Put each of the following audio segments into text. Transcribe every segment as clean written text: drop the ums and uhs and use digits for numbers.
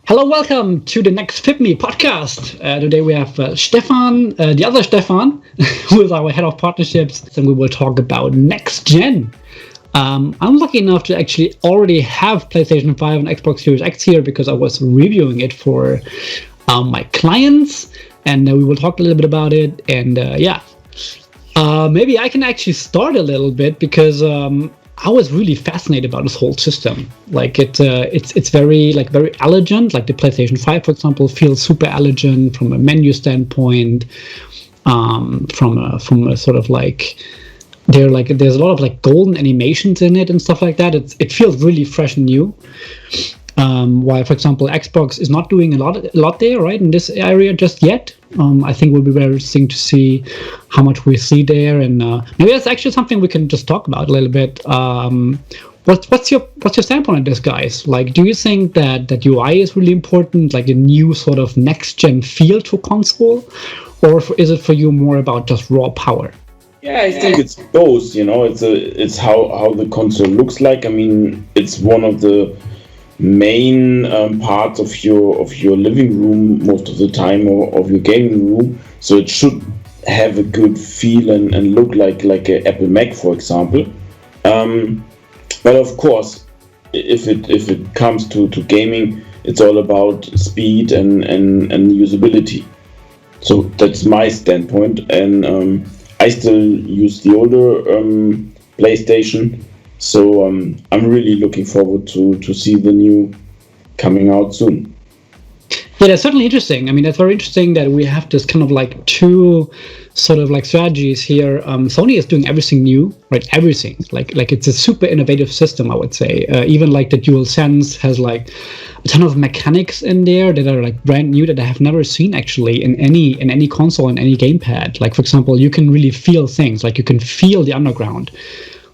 Hello, welcome to the next FitMe podcast. Today we have Stefan, the other Stefan, who is our head of partnerships, and we will talk about next gen. I'm lucky enough to actually already have PlayStation 5 and Xbox Series X here because I was reviewing it for my clients, and we will talk a little bit about it. And maybe I can actually start a little bit because I was really fascinated about this whole system. Like it's very elegant. Like the PlayStation 5, for example, feels super elegant from a menu standpoint. From a sort of like there's a lot of like golden animations in it and stuff like that. It feels really fresh and new. While, for example, Xbox is not doing a lot there, right, in this area just yet. I think it will be very interesting to see how much we see there, and maybe that's actually something we can just talk about a little bit. What's your standpoint on this, guys? Like, do you think that UI is really important, like a new sort of next gen feel to console, or is it for you more about just raw power? Yeah, I think it's both. It's how the console looks like. I mean, it's one of the main parts of your living room most of the time, or of your gaming room. So it should have a good feel and look like an Apple Mac, for example. But of course, if it comes to gaming, it's all about speed and usability. So that's my standpoint, and I still use the older PlayStation. So I'm really looking forward to see the new coming out soon. Yeah, that's certainly interesting. I mean, that's very interesting that we have this kind of like two sort of like strategies here. Sony is doing everything new, right? Everything. Like it's a super innovative system, I would say. Even like the DualSense has like a ton of mechanics in there that are like brand new that I have never seen actually in any console, in any gamepad. Like, for example, you can really feel things. Like you can feel the underground.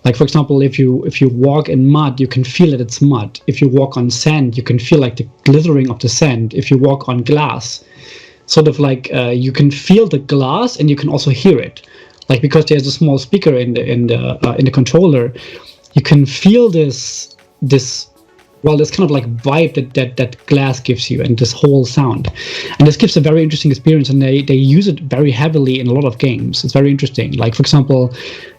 Like, for example, if you walk in mud, you can feel that it's mud. If you walk on sand, you can feel like the glittering of the sand. If you walk on glass, sort of like you can feel the glass and you can also hear it. Like, because there's a small speaker in the controller, you can feel this kind of like vibe that glass gives you, and this whole sound. And this gives a very interesting experience, and they use it very heavily in a lot of games. It's very interesting. Like, for example,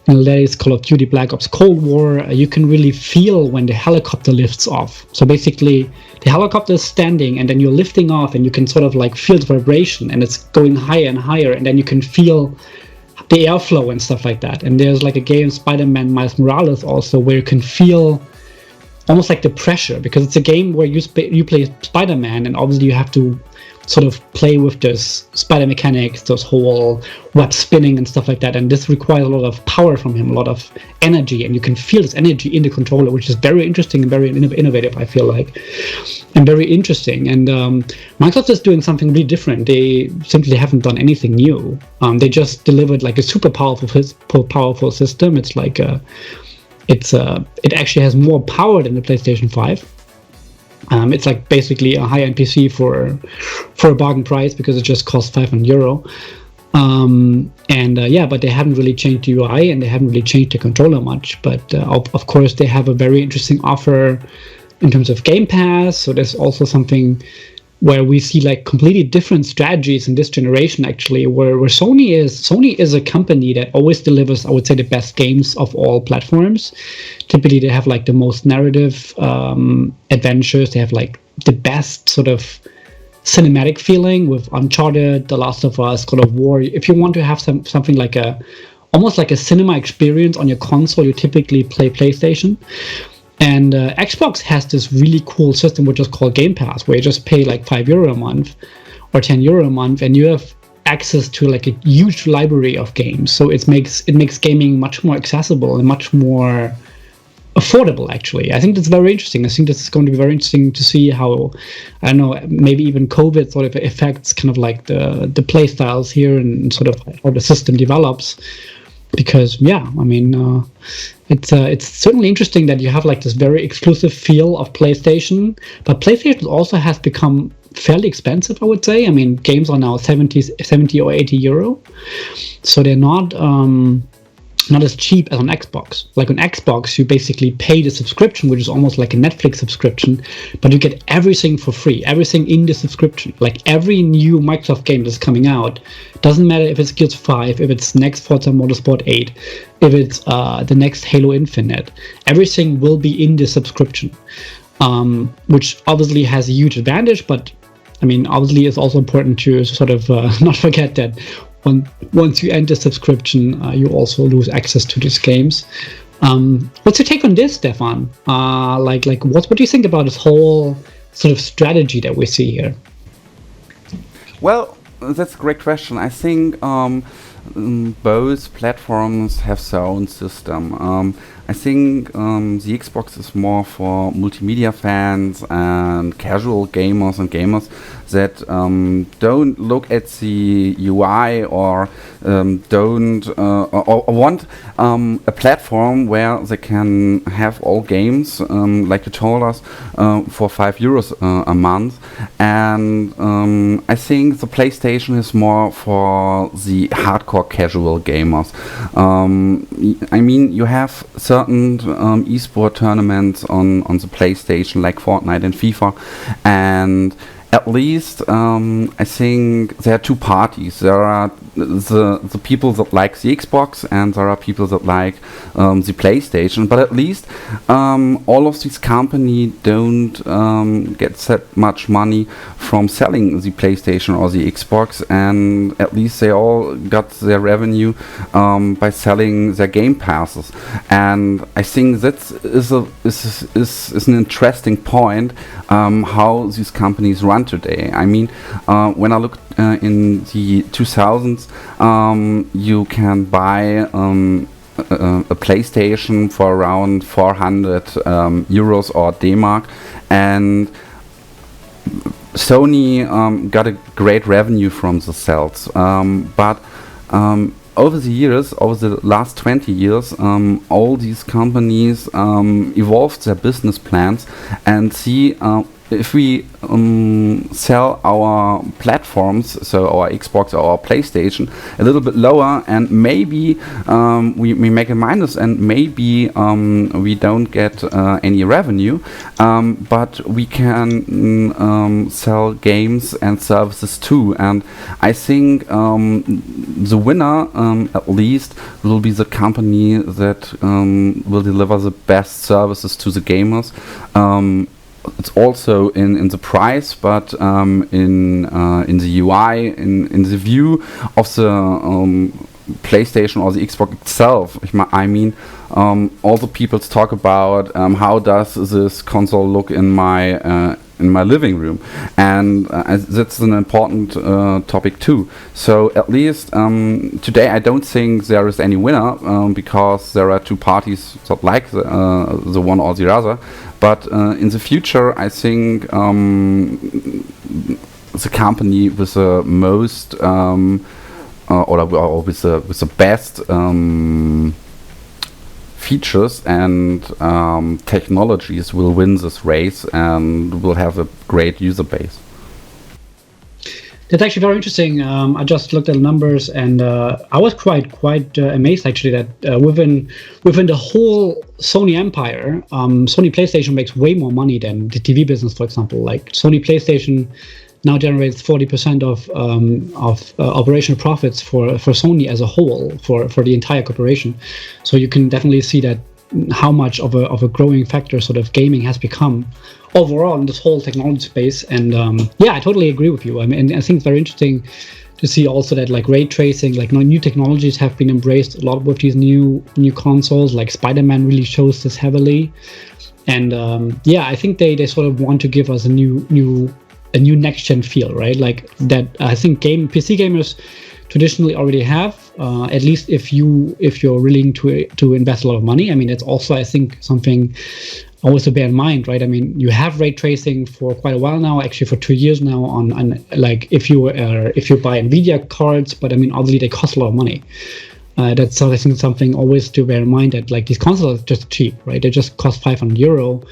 in the latest Call of Duty Black Ops Cold War, you can really feel when the helicopter lifts off. So basically, the helicopter is standing, and then you're lifting off, and you can sort of like feel the vibration, and it's going higher and higher, and then you can feel the airflow and stuff like that. And there's like a game, Spider-Man Miles Morales, also, where you can feel almost like the pressure, because it's a game where you play Spider-Man, and obviously you have to sort of play with this spider mechanics, those whole web spinning and stuff like that, and this requires a lot of power from him, a lot of energy, and you can feel this energy in the controller, which is very interesting and very innovative, I feel like, and very interesting. And Microsoft is doing something really different. They simply haven't done anything new. They just delivered like a super powerful system. It's like it actually has more power than the PlayStation 5. It's like basically a high-end PC for a bargain price, because it just costs €500. But they haven't really changed the UI, and they haven't really changed the controller much. But of course, they have a very interesting offer in terms of Game Pass. So there's also something where we see like completely different strategies in this generation, actually, where Sony is a company that always delivers, I would say, the best games of all platforms. Typically, they have like the most narrative adventures. They have like the best sort of cinematic feeling with Uncharted, The Last of Us, God of War. If you want to have something like almost like a cinema experience on your console, you typically play PlayStation. And Xbox has this really cool system which is called Game Pass, where you just pay like €5 a month or €10 a month, and you have access to like a huge library of games. So it makes gaming much more accessible and much more affordable, actually. I think that's very interesting. I think this is going to be very interesting to see how, I don't know, maybe even COVID sort of affects kind of like the play styles here, and sort of how the system develops. Because it's certainly interesting that you have like this very exclusive feel of PlayStation, but PlayStation also has become fairly expensive, I would say. I mean, games are now 70 or €80, so they're not not as cheap as on Xbox. Like on Xbox, you basically pay the subscription, which is almost like a Netflix subscription, but you get everything for free, everything in the subscription. Like every new Microsoft game that's coming out, doesn't matter if it's Gears 5, if it's next Forza Motorsport 8, if it's the next Halo Infinite, everything will be in the subscription, which obviously has a huge advantage, but I mean, obviously it's also important to sort of not forget that once you enter subscription, you also lose access to these games. What's your take on this, Stefan? Like what do you think about this whole sort of strategy that we see here? Well, that's a great question. I think both platforms have their own system. I think the Xbox is more for multimedia fans and casual gamers and gamers that don't look at the UI or don't or want a platform where they can have all games, like you told us, for €5 a month. And I think the PlayStation is more for the hardcore casual gamers. I mean, you have certain esport tournaments on the PlayStation, like Fortnite and FIFA, and at least I think there are two parties. There are the people that like the Xbox, and there are people that like the PlayStation. But at least all of these companies don't get that much money from selling the PlayStation or the Xbox, and at least they all got their revenue by selling their Game Passes. And I think that is an interesting point how these companies run today. I mean, when I look in the 2000s, you can buy a PlayStation for around 400 euros or D-Mark, and Sony got a great revenue from the sales, but over the years, over the last 20 years, all these companies evolved their business plans and see if we sell our platforms, so our Xbox or our PlayStation, a little bit lower, and maybe we make a minus, and maybe we don't get any revenue, but we can sell games and services too. And I think the winner, at least, will be the company that will deliver the best services to the gamers. It's also in the price, but in the UI, in the view of the PlayStation or the Xbox itself. I mean, all the people talk about how does this console look in my living room, and that's an important topic too. So at least today I don't think there is any winner, because there are two parties that like the one or the other. But in the future, I think the company with the most or with the best features and technologies will win this race and will have a great user base. That's actually very interesting. I just looked at the numbers, and I was quite amazed actually that within the whole Sony empire, Sony PlayStation makes way more money than the TV business, for example. Like Sony PlayStation now generates 40% of operational profits for Sony as a whole, for the entire corporation. So you can definitely see that how much of a growing factor sort of gaming has become overall in this whole technology space. And yeah, I totally agree with you. I mean, I think it's very interesting to see also that like ray tracing, like new technologies have been embraced a lot with these new consoles. Like Spider-Man really shows this heavily. And yeah, I think they sort of want to give us a new next gen feel, right? Like that. I think PC gamers traditionally already have, at least if you're willing to invest a lot of money. I mean, it's also, I think, something always to bear in mind, right? I mean, you have ray tracing for quite a while now, actually for 2 years now, on like if you buy Nvidia cards, but I mean, obviously they cost a lot of money. That's, I think, something always to bear in mind, that like these consoles are just cheap, right? They just cost €500.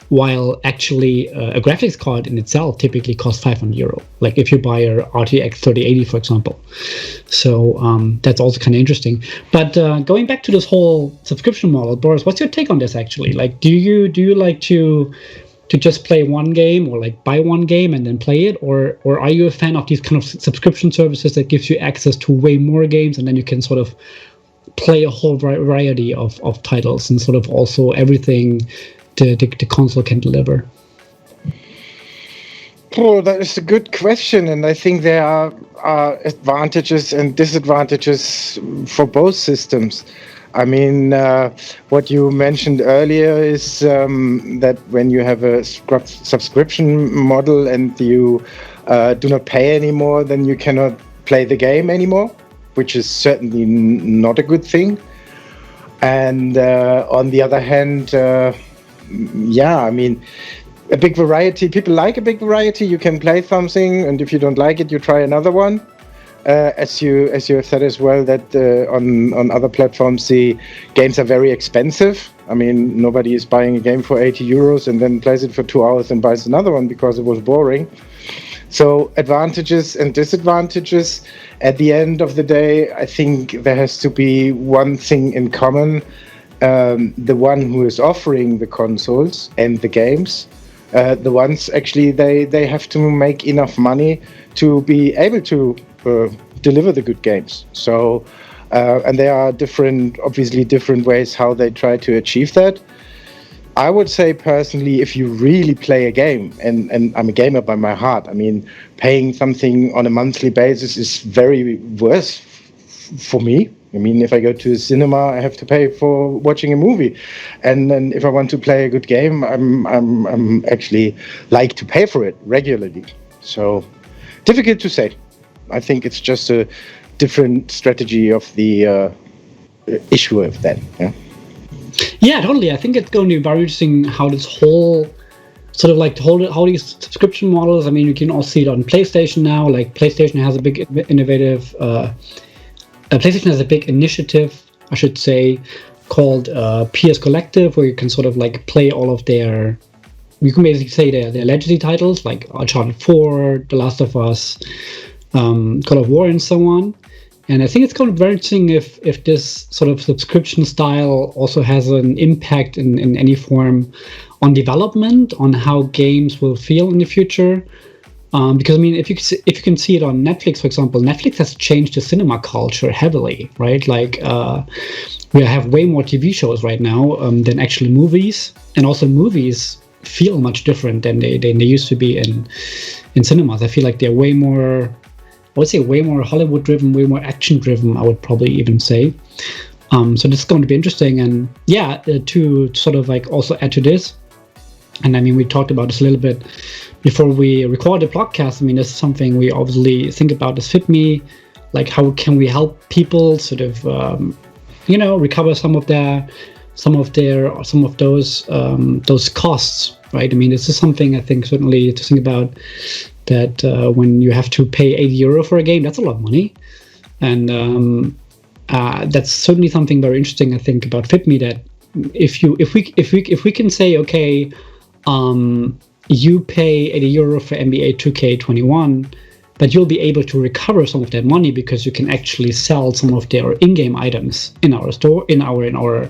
while actually a graphics card in itself typically costs €500. Like if you buy a RTX 3080, for example. So that's also kind of interesting. But going back to this whole subscription model, Boris, what's your take on this actually? Like, do you like to just play one game or like buy one game and then play it, or are you a fan of these kind of subscription services that gives you access to way more games and then you can sort of play a whole variety of titles and sort of also everything the console can deliver? Oh, that is a good question, and I think there are advantages and disadvantages for both systems. I mean, what you mentioned earlier is that when you have a subscription model and you do not pay anymore, then you cannot play the game anymore, which is certainly not a good thing. And on the other hand, I mean, a big variety. People like a big variety. You can play something, and if you don't like it, you try another one. As you have said as well, that on other platforms the games are very expensive. I mean, nobody is buying a game for €80 and then plays it for 2 hours and buys another one because it was boring. So advantages and disadvantages. At the end of the day, I think there has to be one thing in common. The one who is offering the consoles and the games, the ones actually they have to make enough money to be able to deliver the good games. So, and there are obviously different ways how they try to achieve that. I would say personally, if you really play a game, and I'm a gamer by my heart, I mean, paying something on a monthly basis is very worse for me. I mean, if I go to a cinema, I have to pay for watching a movie, and then if I want to play a good game, I'm actually like to pay for it regularly. So difficult to say. I think it's just a different strategy of the issuer of that. Yeah. Yeah, totally. I think it's going to be very interesting how this whole sort of like how these subscription models. I mean, you can all see it on PlayStation now. Like PlayStation has a big innovative. PlayStation has a big initiative, I should say, called PS Collective, where you can sort of like play all of their. You can basically say their legacy titles like Uncharted 4, The Last of Us, Call of War, and so on. And I think it's going to be very interesting if this sort of subscription style also has an impact in any form on development, on how games will feel in the future. Because I mean, if you can see it on Netflix, for example, Netflix has changed the cinema culture heavily, right? Like we have way more TV shows right now than actually movies, and also movies feel much different than they used to be in cinemas. I feel like they're way more. I would say way more Hollywood driven, way more action driven, I would probably even say. So this is going to be interesting. And yeah, to sort of like also add to this, and I mean, we talked about this a little bit before we recorded the podcast. I mean, this is something we obviously think about as FitMe, like how can we help people sort of, recover some of those costs, right? I mean, this is something I think certainly to think about, that when you have to pay €80 for a game, that's a lot of money. And that's certainly something very interesting, I think, about FitMe, that if we can say, okay, you pay €80 for NBA 2K21, but you'll be able to recover some of that money because you can actually sell some of their in-game items in our store, in our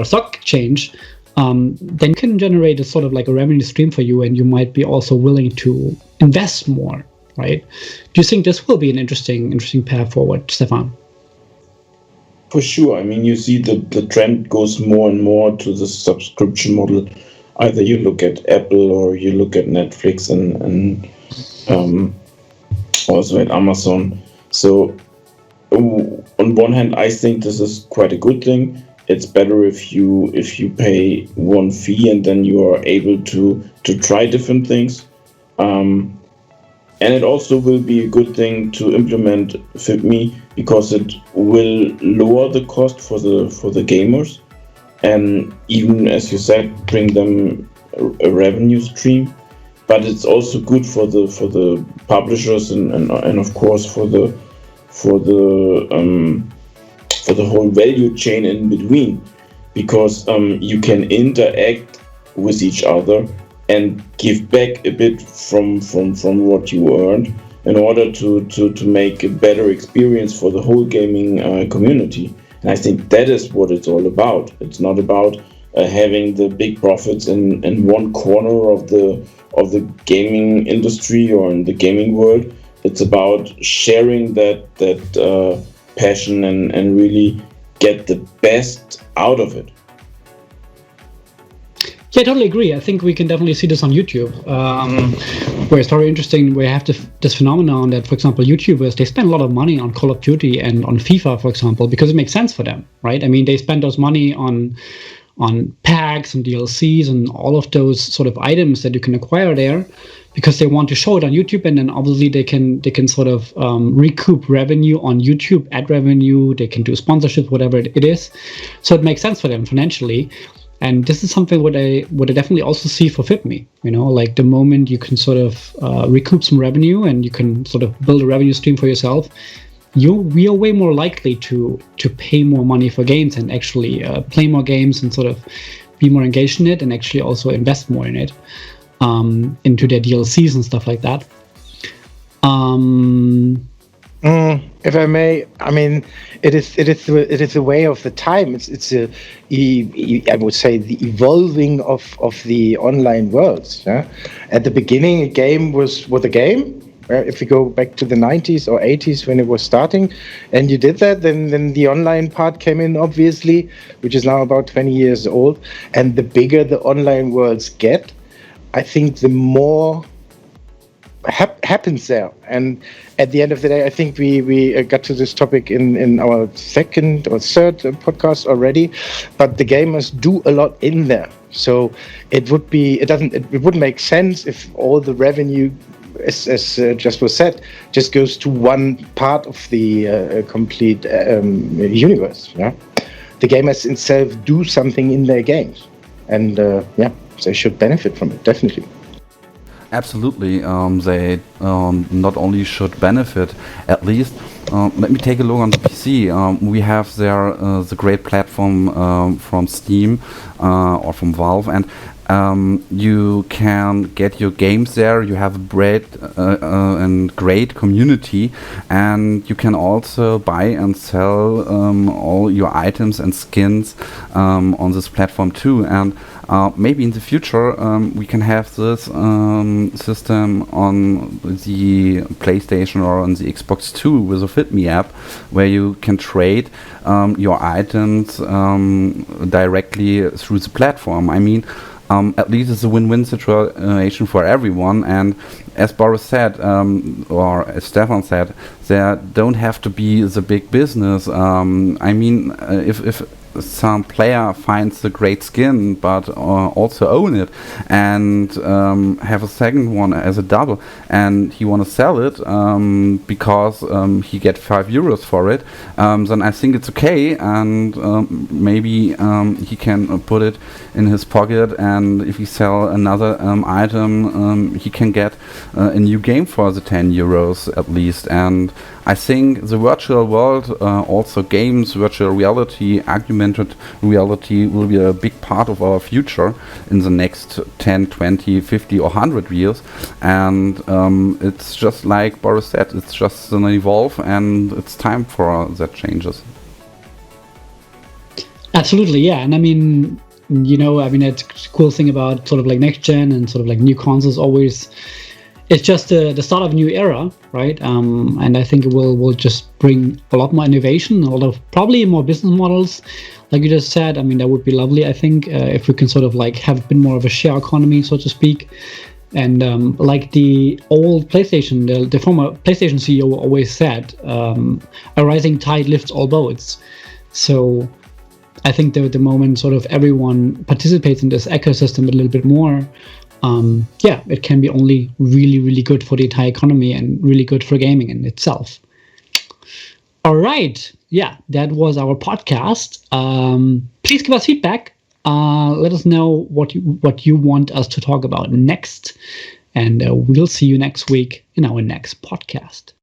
stock exchange. Then you can generate a sort of like a revenue stream for you, and you might be also willing to invest more, right? Do you think this will be an interesting path forward, Stefan? For sure. I mean, you see the trend goes more and more to the subscription model. Either you look at Apple or you look at Netflix and also at Amazon. So on one hand, I think this is quite a good thing. It's better if you pay one fee and then you are able to try different things. And it also will be a good thing to implement FitMe because it will lower the cost for the gamers, and even, as you said, bring them a revenue stream. But it's also good for the publishers and of course for the whole value chain in between, because you can interact with each other and give back a bit from what you earned in order to make a better experience for the whole gaming community. And I think that is what it's all about. It's not about having the big profits in one corner of the gaming industry or in the gaming world. It's about sharing that passion and really get the best out of it. Yeah, I totally agree. I think we can definitely see this on YouTube, where it's very interesting. We have this phenomenon that, for example, YouTubers, they spend a lot of money on Call of Duty and on FIFA, for example, because it makes sense for them, right? I mean, they spend those money on packs and DLCs and all of those sort of items that you can acquire there because they want to show it on YouTube, and then obviously they can sort of recoup revenue on YouTube, ad revenue, they can do sponsorships, whatever it is. So it makes sense for them financially. And this is something what I definitely also see for FitMe, like the moment you can sort of recoup some revenue and you can sort of build a revenue stream for yourself, we are way more likely to pay more money for games and actually play more games and sort of be more engaged in it and actually also invest more in it, into their DLCs and stuff like that. If I may, I mean, it is a way of the time. It's I would say the evolving of the online worlds. Yeah? At the beginning, a game was a game. If you go back to the 90s or 80s when it was starting, and you did that, then the online part came in, obviously, which is now about 20 years old. And the bigger the online worlds get, I think the more happens there. And at the end of the day, I think we got to this topic in our second or third podcast already, but the gamers do a lot in there. So it wouldn't make sense if all the revenue, as just was said, just goes to one part of the complete universe. Yeah, the gamers themselves do something in their games, and they should benefit from it, definitely. Absolutely, they not only should benefit, at least. Let me take a look on the PC. We have there the great platform from Steam or from Valve, and you can get your games there. You have a great community, and you can also buy and sell all your items and skins on this platform too. And maybe in the future we can have this system on the PlayStation or on the Xbox 2 with a FitMe app, where you can trade your items directly through the platform. I mean, at least it's a win-win situation for everyone. And as Boris said, or as Stefan said, there don't have to be the big business. I mean, if some player finds the great skin but also own it and have a second one as a double, and he want to sell it because he get €5 for it, then I think it's okay, and maybe he can put it in his pocket, and if he sell another item, he can get a new game for the €10 at least. And I think the virtual world, also games, virtual reality, augmented reality, will be a big part of our future in the next 10, 20, 50 or 100 years. And it's just like Boris said, it's just gonna evolve, and it's time for that changes. Absolutely, yeah. And I mean, it's a cool thing about sort of like next gen and sort of like new consoles always. It's just the start of a new era, right? And I think it will just bring a lot more innovation, a lot of probably more business models, like you just said. I mean, that would be lovely, I think, if we can sort of like have a bit more of a share economy, so to speak. And like the old PlayStation, the former PlayStation CEO always said, a rising tide lifts all boats. So I think that the moment sort of everyone participates in this ecosystem a little bit more, it can be only really, really good for the entire economy and really good for gaming in itself. All right. Yeah, that was our podcast. Please give us feedback. Let us know what you want us to talk about next. And we'll see you next week in our next podcast.